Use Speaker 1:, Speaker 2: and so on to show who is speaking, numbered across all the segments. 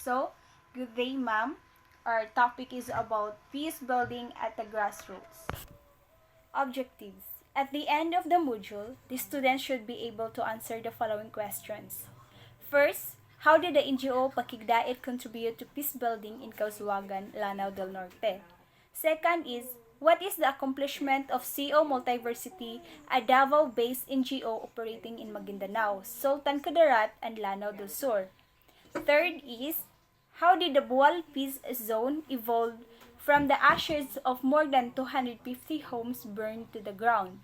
Speaker 1: So, good day, ma'am. Our topic is about peace building at the grassroots. Objectives. At the end of the module, the students should be able to answer the following questions. First, how did the NGO Pakigdait contribute to peace building in Cauzuagan, Lanao del Norte? Second is, what is the accomplishment of CO Multiversity, a Davao-based NGO operating in Maguindanao, Sultan Kudarat, and Lanao del Sur? Third is, how did the Bual Peace Zone evolve from the ashes of more than 250 homes burned to the ground?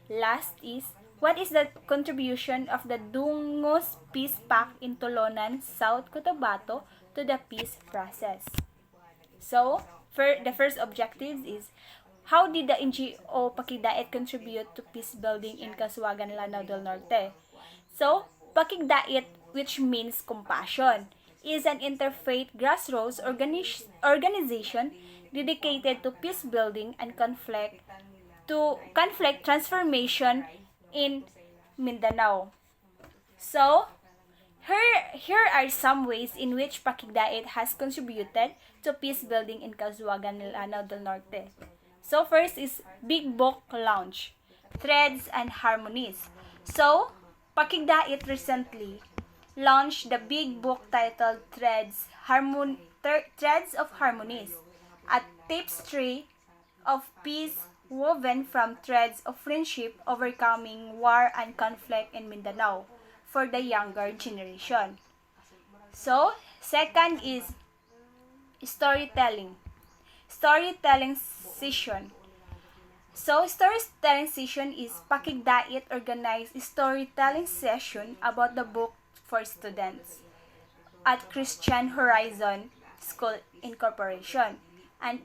Speaker 1: Last is, what is the contribution of the Dungos Peace Pact in Tolonan, South Cotabato to the peace process? So, the first objective is, how did the NGO Pakigdait contribute to peace building in Cauzuagan, Lanao del Norte? So, Pakigdait, which means compassion, is an interfaith grassroots organization dedicated to peace building and conflict transformation in Mindanao. So, here are some ways in which Pakigdait has contributed to peace building in Cauzuagan, Lanao del Norte. So, first is Big Book Launch, Threads and Harmonies. So, Pakigdait recently launched the big book titled Threads of Harmonies, a tapestry of peace woven from threads of friendship overcoming war and conflict in Mindanao for the younger generation. So, second is storytelling session. So, storytelling session is Pakigdait organized storytelling session about the book for students at Christian Horizon School Incorporation and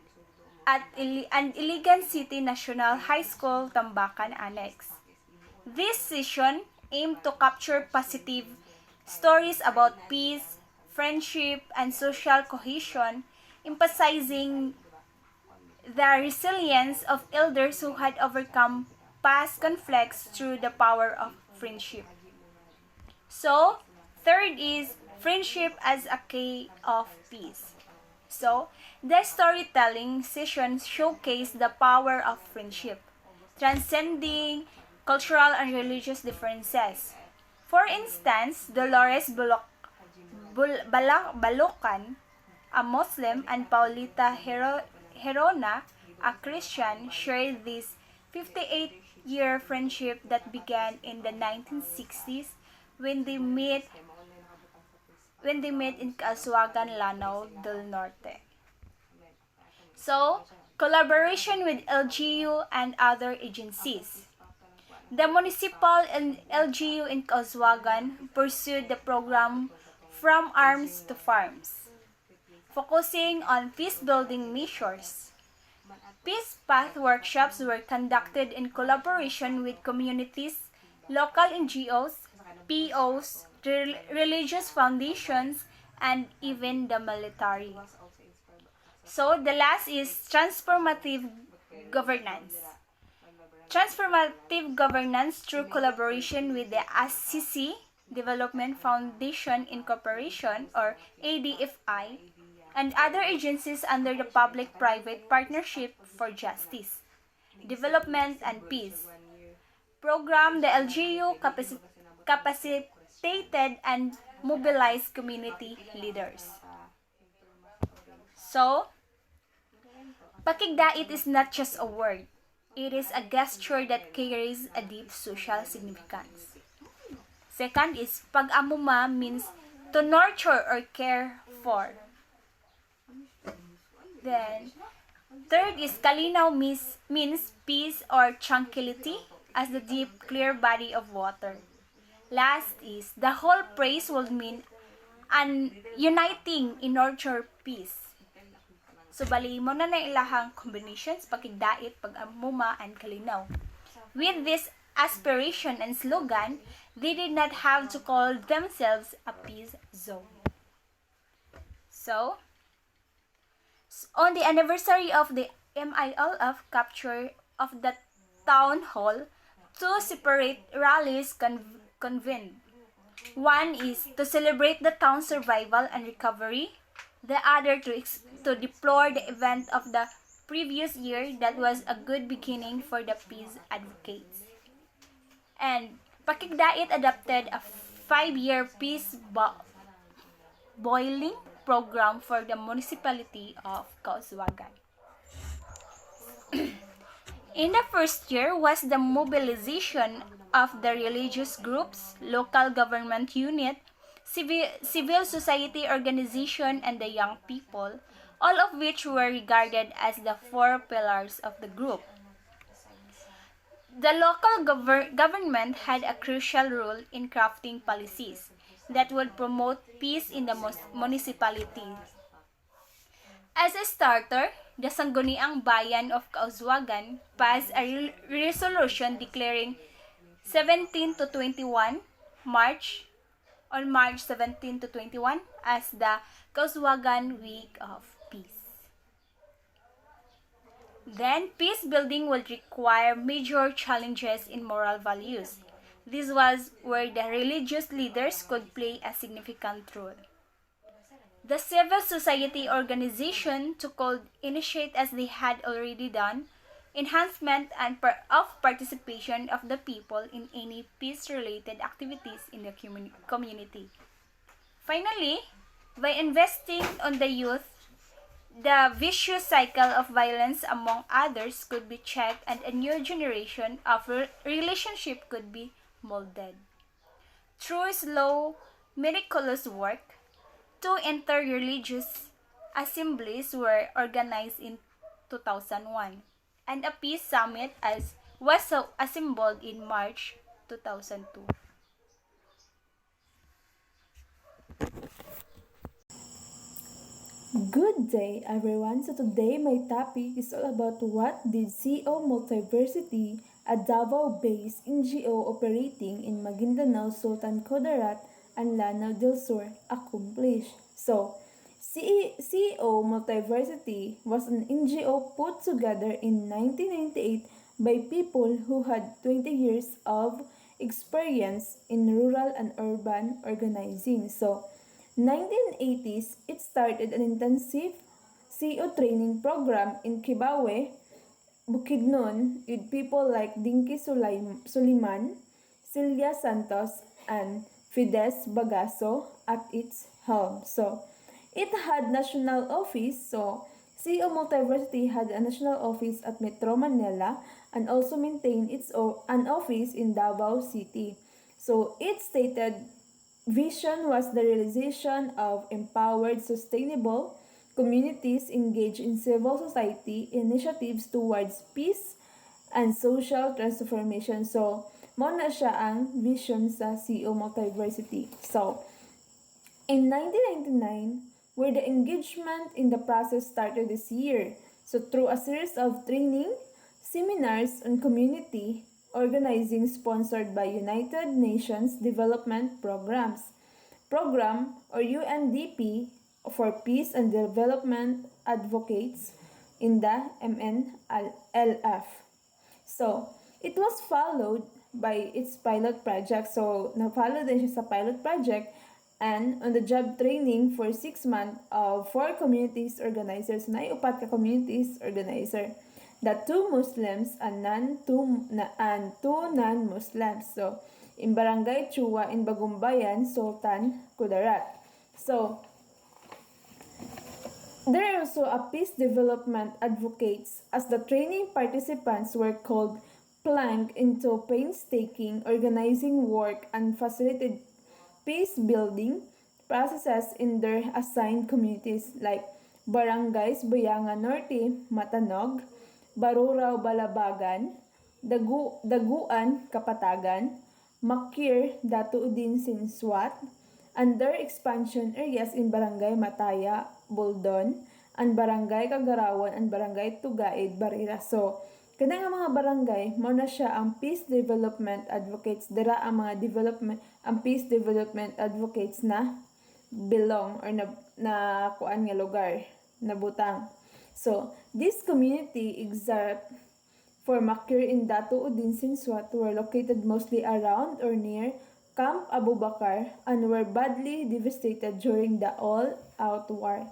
Speaker 1: at Iligan City National High School Tambakan Annex. This session aimed to capture positive stories about peace, friendship, and social cohesion, emphasizing the resilience of elders who had overcome past conflicts through the power of friendship. So, third is friendship as a key of peace. So, the storytelling sessions showcase the power of friendship, transcending cultural and religious differences. For instance, Dolores Balocan, a Muslim, and Paulita Herona, a Christian, shared this 58-year friendship that began in the 1960s when they met in Cauzuagan, Lanao del Norte. So, collaboration with LGU and other agencies. The municipal and LGU in Cauzuagan pursued the program From Arms to Farms, focusing on peace-building measures. Peace Path workshops were conducted in collaboration with communities, local NGOs, POs, religious foundations, and even the military. So, the last is transformative governance. Transformative governance through collaboration with the Assisi Development Foundation Incorporation, or ADFI, and other agencies under the Public-Private Partnership for Justice, Development, and Peace. Program, the LGU capacitated and mobilized community leaders. So, Pakigdait is not just a word. It is a gesture that carries a deep social significance. Second is pag-amuma means to nurture or care for. Then, third is kalinaw means peace or tranquility as the deep, clear body of water. Last is the whole phrase will mean uniting in nurture peace. So, bali mo na ilahang combinations, Pakigdait, pag-amuma, and kalinaw. With this aspiration and slogan, they did not have to call themselves a peace zone. So, on the anniversary of the MILF capture of the town hall, two separate rallies convened. One is to celebrate the town's survival and recovery. The other to deplore the event of the previous year that was a good beginning for the peace advocates. And Pakigdait adopted a 5-year peace boiling program for the municipality of Kauswagan. In the first year was the mobilization of the religious groups, local government unit, civil society organization, and the young people, all of which were regarded as the four pillars of the group. The local government had a crucial role in crafting policies that would promote peace in the municipality. As a starter, the Sangguniang Bayan of Kauswagan passed a resolution declaring 17 to 21 March on March 17 to 21 as the Kauswagan Week of Peace. Then, peace building would require major challenges in moral values. This was where the religious leaders could play a significant role. The civil society organization to initiate, as they had already done, enhancement of participation of the people in any peace-related activities in the community. Finally, by investing on the youth, the vicious cycle of violence among others could be checked and a new generation of relationship could be molded. Through slow, meticulous work, 2 inter-religious assemblies were organized in 2001, and a peace summit was assembled in March 2002.
Speaker 2: Good day, everyone. So today my topic is all about what did CO Multiversity, a Davao-based NGO operating in Maguindanao, Sultan Kudarat, and Lanao del Sur accomplish. So, CEO Multiversity was an NGO put together in 1998 by people who had 20 years of experience in rural and urban organizing. So, 1980s, it started an intensive CO training program in Kibawe, Bukidnon, with people like Dinky Suliman, Celia Santos, and Fides Bagaso at its helm. So, it had national office. So, CO Multiversity had a national office at Metro Manila and also maintained an office in Davao City. So, it stated vision was the realization of empowered, sustainable communities engaged in civil society initiatives towards peace and social transformation. So, mo na siya ang vision sa CO Multiversity. So, in 1999, where the engagement in the process started this year. So, through a series of training, seminars on community organizing sponsored by United Nations Development Program or UNDP for Peace and Development Advocates in the MNLF. So, it was followed by its pilot project. So, na-follow din siya sa pilot project and on the job training for 6 months of 4 communities organizers. Naiupat ka communities organizer. The 2 Muslims and 2 non-Muslims. So, in Barangay Chua in Bagumbayan, Sultan Kudarat. So, there are also a peace development advocates as the training participants were called plunged into painstaking organizing work and facilitated peace building processes in their assigned communities like Barangays Bayangan Norte, Matanog, Barurao Balabagan, Daguan Kapatagan, Makir Datuudin Sinswat, and their expansion areas in Barangay Mataya, Buldon, and Barangay Kagarawan and Barangay Tugaid, Barira. So, kada nga mga barangay, mo na siya ang peace development advocates. Dira ang mga peace development advocates na belong or na kuan nga lugar, na butang. So, this community except for Makir and Datuudin Sinswat were located mostly around or near Camp Abu Bakr and were badly devastated during the all-out war.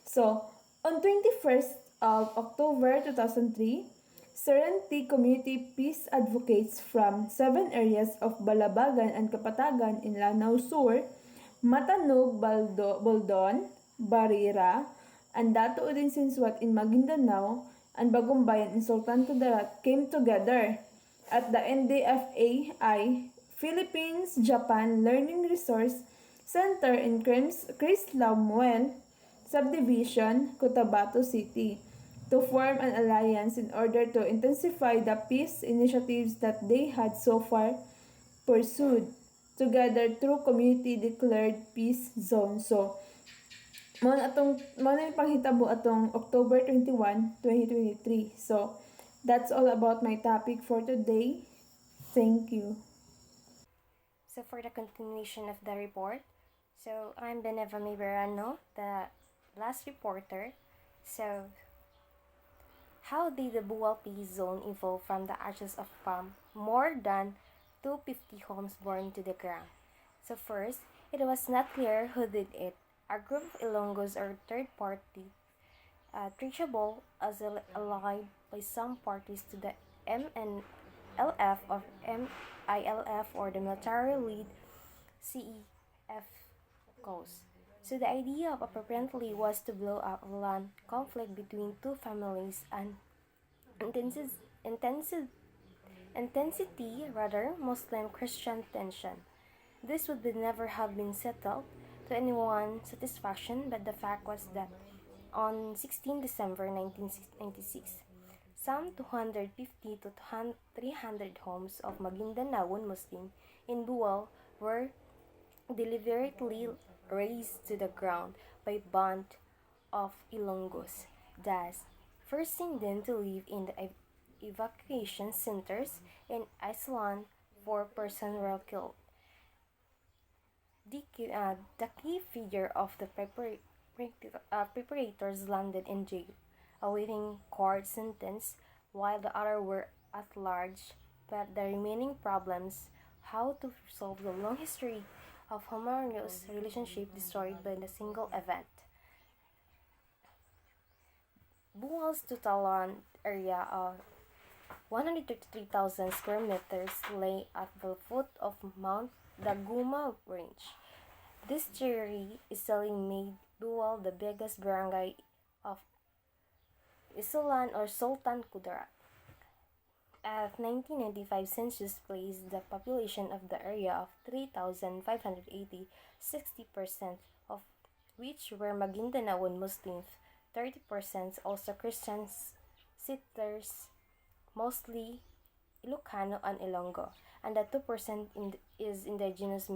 Speaker 2: So, on 21st of October 2003, Serenity Community Peace advocates from 7 areas of Balabagan and Kapatagan in Lanao Sur, Matanog, Baldon, Barira, and Dato Udin Sinswat in Maguindanao, and Bagumbayan in Sultan Kudarat came together at the NDFAI Philippines-Japan Learning Resource Center in Crislamuel Subdivision, Cotabato City, to form an alliance in order to intensify the peace initiatives that they had so far pursued together through community declared peace zone. So, mo na yung panghitabo atong October 21, 2023. So, that's all about my topic for today. Thank you.
Speaker 3: So for the continuation of the report, so I'm Beneva Miberano, the last reporter. So how did the Buwal Peace Zone evolve from the ashes of more than 250 homes burned to the ground? So first, it was not clear who did it. A group of Ilonggos or third party, traceable as allied by some parties to the MNLF or MILF or the military lead CEF goes. So the idea of apparently was to blow up a land conflict between two families and intensity rather Muslim-Christian tension. This would never have been settled to anyone's satisfaction, but the fact was that on 16 December 1996, some 250 to 300 homes of Maguindanaon Muslim in Buwal were deliberately razed to the ground by a band of Ilonggos, thus forcing them to live in the evacuation centers in Iceland. 4 persons were killed. The key figure of the preparators landed in jail, awaiting court sentence, while the others were at large. But the remaining problems, how to resolve the long history of harmonious relationship destroyed by the single event. Buwal's total land area of 133,000 square meters lay at the foot of Mount Daguma Range. This theory easily made Buwal the biggest barangay of Isulan or Sultan Kudarat. At 1995 census placed the population of the area of 3,580, 60% of which were Maguindanaon Muslims, 30% also Christian settlers, mostly Ilocano and Ilonggo, and the 2% is indigenous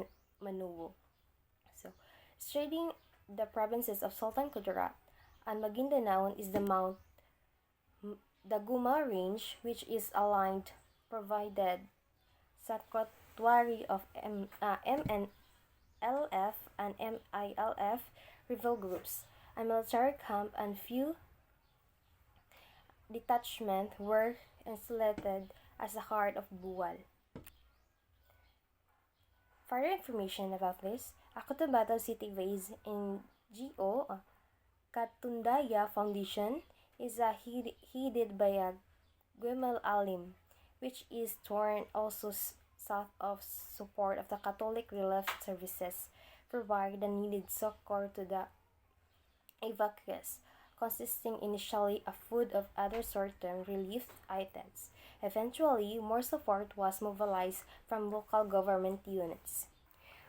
Speaker 3: Manuwo. So, shading the provinces of Sultan Kudarat and Maguindanaon is the Mount Daguma Range, which is aligned provided statuary of MNLF and MILF rebel groups. A military camp and few detachments were installed as the heart of Buwal. Further information about this, a Cotabato City based NGO, Katundaya Foundation, is headed by a Guemal Alim, which is torn also south of support of the Catholic Relief Services, provide the needed succor to the evacuees, consisting initially of food of other short-term relief items. Eventually, more support was mobilized from local government units.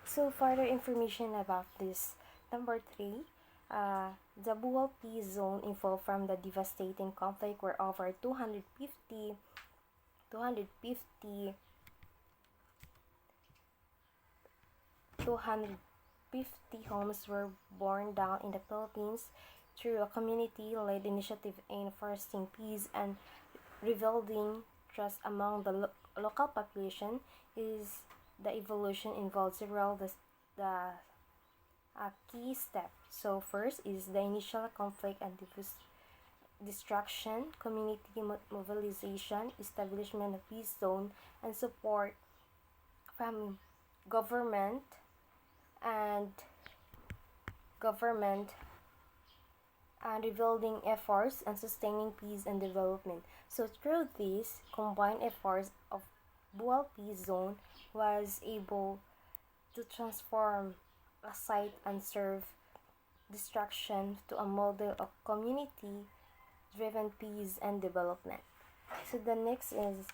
Speaker 3: So further information about this. Number 3, the Buwal Peace Zone evolved from the devastating conflict where over 250 homes were burned down in the Philippines through a community-led initiative aimed fostering peace and rebuilding trust among the local population. Is the evolution involves several key steps. So first is the initial conflict and destruction, community mobilization, establishment of peace zone, and support from government and government and rebuilding efforts and sustaining peace and development. So through these combined efforts of Bual Peace Zone was able to transform a site and serve destruction to a model of community driven peace and development. So the next is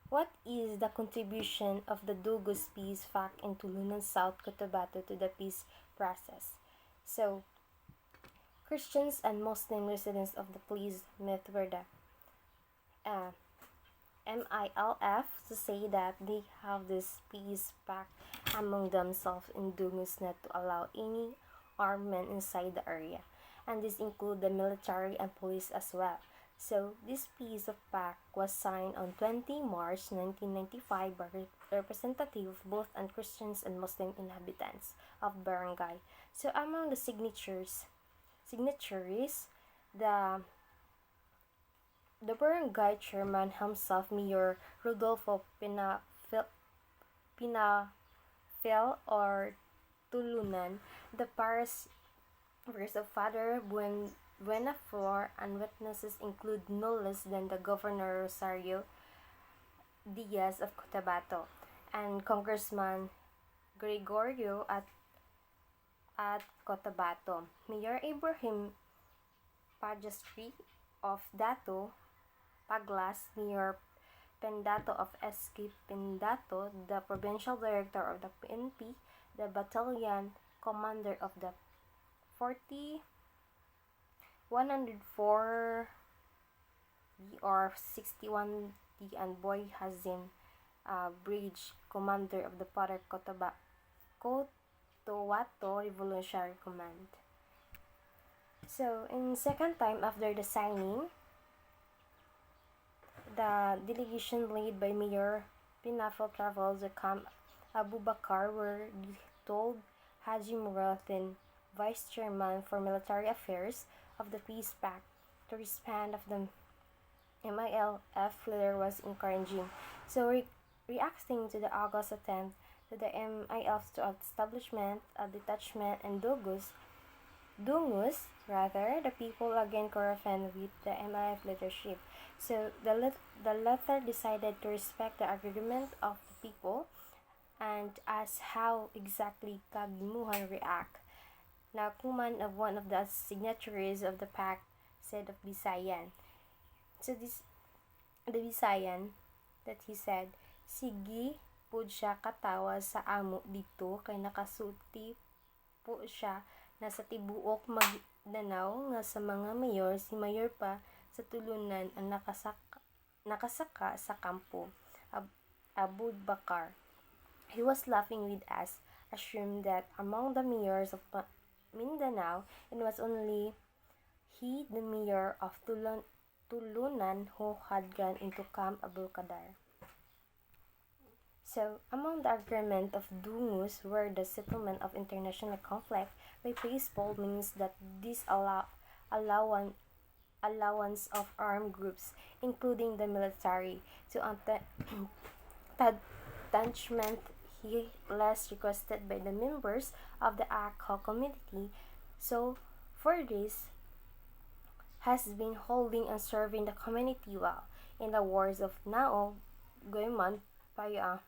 Speaker 3: what is the contribution of the Dugus Peace Pact in Tulunan, South Cotabato to the peace process? So, Christians and Muslim residents of the peace met were the uh, MILF to say that they have this peace pact among themselves in Dugus not to allow any armed inside the area. And this include the military and police as well. So, this peace of pact was signed on 20 March 1995 by representatives of both Christians and Muslim inhabitants of barangay. So, among the signatories, the barangay chairman himself, Mayor Rodolfo Pinafel or Tulunan, the parish of Father Buenaflor, and witnesses include no less than the Governor Rosario Diaz of Cotabato and Congressman Gregorio at Cotabato, Mayor Ibrahim Pajastri of Dato Paglas, Mayor Pendato of SK Pendato, the Provincial Director of the PNP, the Battalion Commander of the 104 or 61D, and Boy Hazin Bridge, Commander of the Potter Cotawato Revolutionary Command. So, in second time after the signing, the delegation led by Mayor Pinafel traveled to Camp Abu Bakar, where they told Haji Murathin, Vice Chairman for Military Affairs of the Peace Pact, to respond of the MILF leader was encouraging. So, reacting to the August attempt to the MILF to establishment a detachment in Dungus, the people again corresponded with the MIF leadership. So the latter decided to respect the agreement of the people and asked how exactly Kagimuhan react. Now, Kuman, of one of the signatories of the pact, said of Bisayan. So the Bisayan that he said, "Sige pud siya katawa sa amo dito kay nakasuti po siya na sa tibuok Maguindanao nga sa mga mayor, si mayor pa sa Tulunan ang nakasaka sa kampo Abu Bakar. He was laughing with us, assumed that among the mayors of Mindanao, it was only he, the mayor of Tulunan, who had gone into Camp Abul Kadar." So, among the agreement of Dungus were the settlement of international conflict by peaceful means, that this allowance of armed groups, including the military, to attachment he less requested by the members of the ACHO community. So, for this, has been holding and serving the community well. In the words of Nao Goyman, prior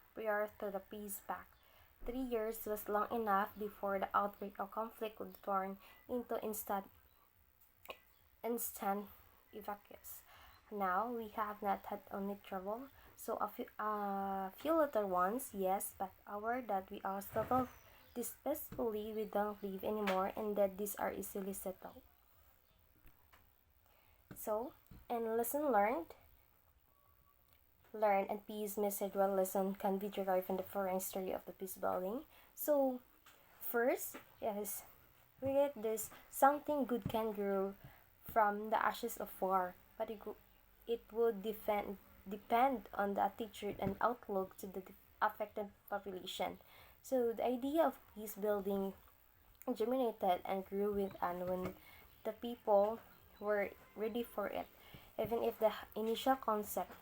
Speaker 3: to the peace pact, 3 years was long enough before the outbreak of conflict would turn into instant evacuees. Now we have not had only trouble, so a few little ones, yes, but our that we are settled this peacefully, we don't live anymore, and that these are easily settled. So, and lesson learned and peace message well lesson can be derived from the foreign history of the peace building. So, first, yes, we get this: something good can grow from the ashes of war, but it would depend on the attitude and outlook to the affected population. So, the idea of peace building germinated and grew with, and when the people were ready for it, even if the initial concept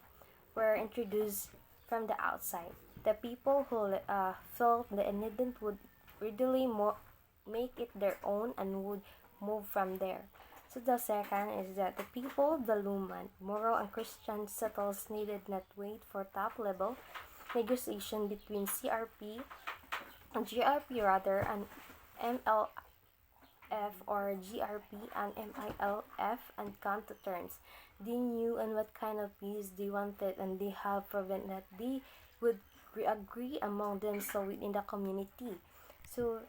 Speaker 3: were introduced from the outside. The people who felt the incident would readily make it their own and would move from there. So the second is that the people, the Luman, moral and Christian settlers needed not wait for top level negotiation between GRP rather, and MLF or GRP and MILF and come to terms. They knew on what kind of peace they wanted, and they have proven that they would agree among themselves within the community. So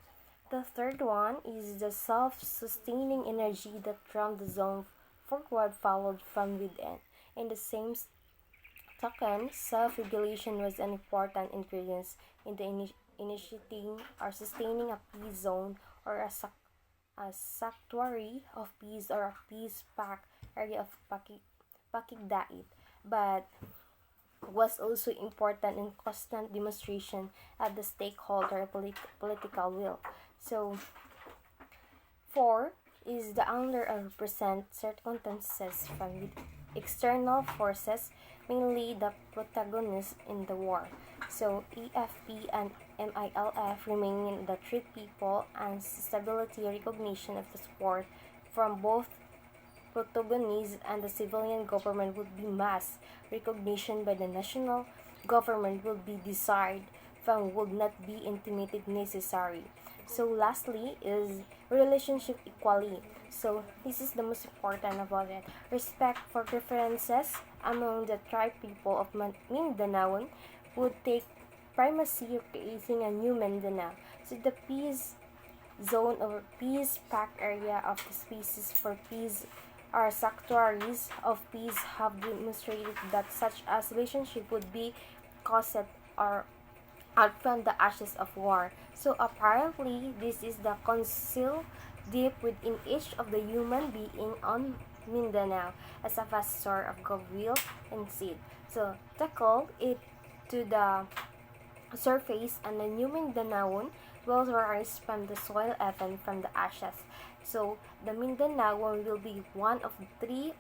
Speaker 3: the third one is the self-sustaining energy that from the zone forward followed from within. In the same token, self-regulation was an important ingredient in the initiating or sustaining a peace zone or a sanctuary of peace or a peace pack area of Pakigdait, but was also important in constant demonstration of the stakeholder political will. So, four is the under represent circumstances from external forces, mainly the protagonists in the war. So, EFP and MILF remaining the treat people and stability recognition of the support from both protagonists and the civilian government would be mass recognition by the national government will be desired from would not be intimated necessary. So lastly is relationship equality. So this is the most important about it. Respect for differences among the tribe people of Mindanao would take primacy of creating a new Mindanao. So the peace zone or peace pack area of the species for peace or sanctuaries of peace have demonstrated that such a relationship would be caused or out from the ashes of war. So apparently this is the concealed deep within each of the human being on Mindanao as a vast store of goodwill and seed. So tackle it to the surface and the new Mindanaon will rise from the soil even from the ashes. So the Mindanaon will be one of the three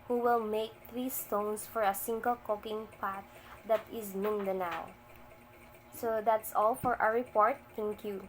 Speaker 3: who will make three stones for a single cooking pot that is Mindanao. So that's all for our report. Thank you.